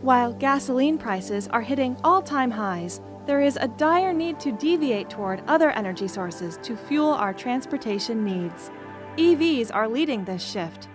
While gasoline prices are hitting all-time highs, there is a dire need to deviate toward other energy sources to fuel our transportation needs. EVs are leading this shift.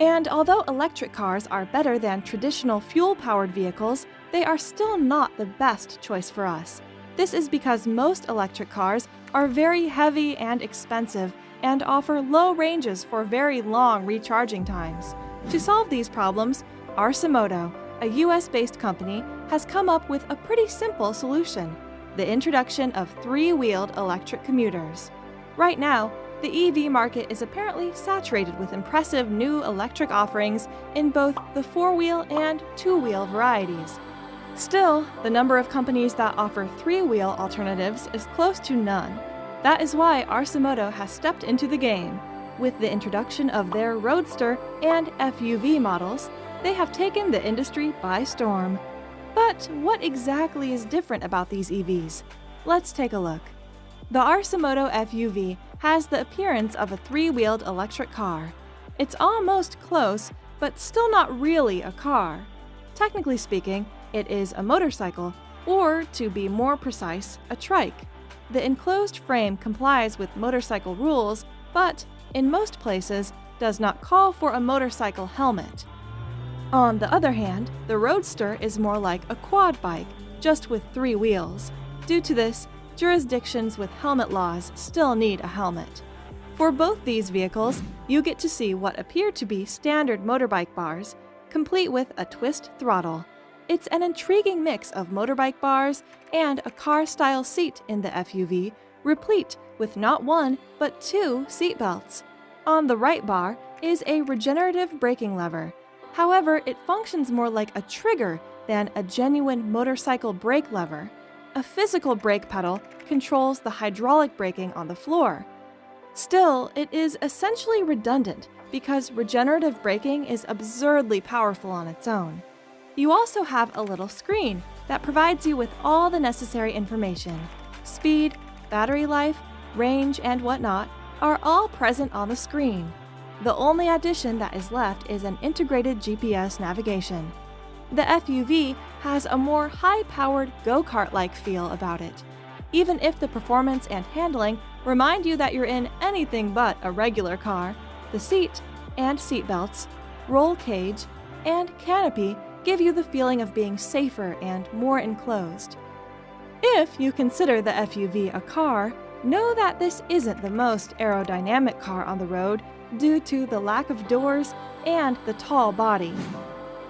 And although electric cars are better than traditional fuel-powered vehicles, they are still not the best choice for us. This is because most electric cars are very heavy and expensive and offer low ranges for very long recharging times. To solve these problems, Arcimoto, a US-based company, has come up with a pretty simple solution: the introduction of three-wheeled electric commuters. Right now, the EV market is apparently saturated with impressive new electric offerings in both the four-wheel and two-wheel varieties. Still, the number of companies that offer three-wheel alternatives is close to none. That is why Arcimoto has stepped into the game. With the introduction of their Roadster and FUV models, they have taken the industry by storm. But what exactly is different about these EVs? Let's take a look. The Arcimoto FUV has the appearance of a three-wheeled electric car. It's almost close, but still not really a car. Technically speaking, it is a motorcycle, or to be more precise, a trike. The enclosed frame complies with motorcycle rules, but in most places does not call for a motorcycle helmet. On the other hand, the Roadster is more like a quad bike, just with three wheels. Due to this, jurisdictions with helmet laws still need a helmet. For both these vehicles, you get to see what appear to be standard motorbike bars, complete with a twist throttle. It's an intriguing mix of motorbike bars and a car-style seat in the FUV, replete with not one, but two seat belts. On the right bar is a regenerative braking lever. However, it functions more like a trigger than a genuine motorcycle brake lever. A physical brake pedal controls the hydraulic braking on the floor. Still, it is essentially redundant because regenerative braking is absurdly powerful on its own. You also have a little screen that provides you with all the necessary information. Speed, battery life, range, and whatnot are all present on the screen. The only addition that is left is an integrated GPS navigation. The FUV has a more high-powered go-kart-like feel about it, even if the performance and handling remind you that you're in anything but a regular car. The seat and seat belts, roll cage, and canopy give you the feeling of being safer and more enclosed. If you consider the FUV a car, know that this isn't the most aerodynamic car on the road due to the lack of doors and the tall body.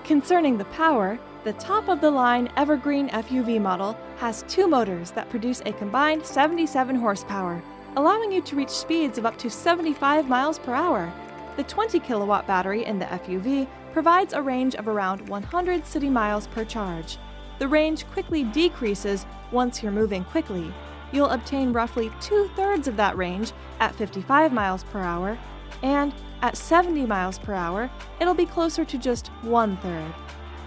Concerning the power, the top-of-the-line Evergreen FUV model has two motors that produce a combined 77 horsepower, allowing you to reach speeds of up to 75 miles per hour. The 20-kilowatt battery in the FUV provides a range of around 100 city miles per charge. The range quickly decreases once you're moving quickly. You'll obtain roughly two-thirds of that range at 55 miles per hour, and at 70 miles per hour, it'll be closer to just one-third.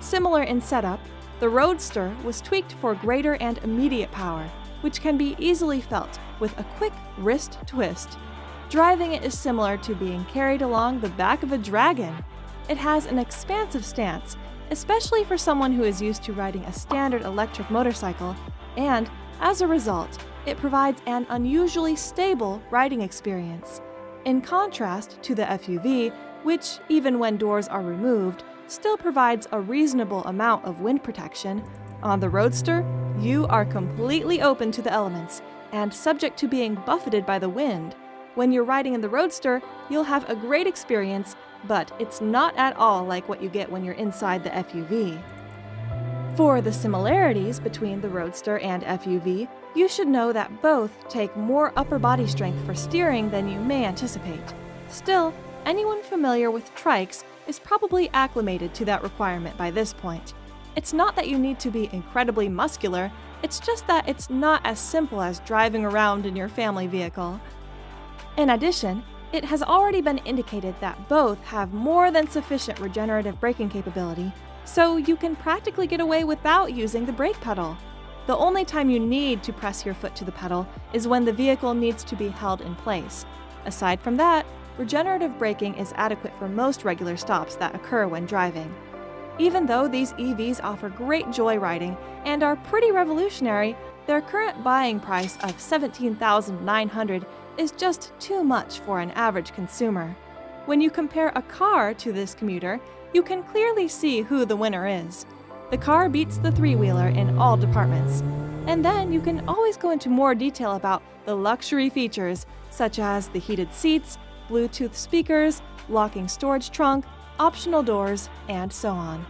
Similar in setup, the Roadster was tweaked for greater and immediate power, which can be easily felt with a quick wrist twist. Driving it is similar to being carried along the back of a dragon. It has an expansive stance, especially for someone who is used to riding a standard electric motorcycle, and, as a result, it provides an unusually stable riding experience. In contrast to the FUV, which, even when doors are removed, still provides a reasonable amount of wind protection, on the Roadster, you are completely open to the elements and subject to being buffeted by the wind. When you're riding in the Roadster, you'll have a great experience, but it's not at all like what you get when you're inside the FUV. For the similarities between the Roadster and FUV, you should know that both take more upper body strength for steering than you may anticipate. Still, anyone familiar with trikes is probably acclimated to that requirement by this point. It's not that you need to be incredibly muscular, it's just that it's not as simple as driving around in your family vehicle. In addition, it has already been indicated that both have more than sufficient regenerative braking capability, so you can practically get away without using the brake pedal. The only time you need to press your foot to the pedal is when the vehicle needs to be held in place. Aside from that, regenerative braking is adequate for most regular stops that occur when driving. Even though these EVs offer great joyriding and are pretty revolutionary, their current buying price of $17,900 is just too much for an average consumer. When you compare a car to this commuter, you can clearly see who the winner is. The car beats the three-wheeler in all departments. And then you can always go into more detail about the luxury features, such as the heated seats, Bluetooth speakers, locking storage trunk, optional doors, and so on.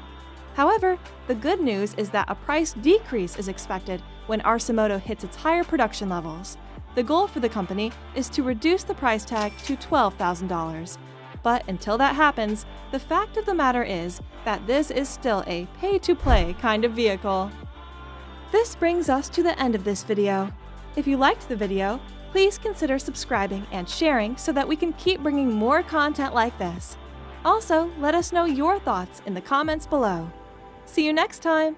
However, the good news is that a price decrease is expected when Arcimoto hits its higher production levels. The goal for the company is to reduce the price tag to $12,000. But until that happens, the fact of the matter is that this is still a pay-to-play kind of vehicle. This brings us to the end of this video. If you liked the video, please consider subscribing and sharing so that we can keep bringing more content like this. Also, let us know your thoughts in the comments below. See you next time!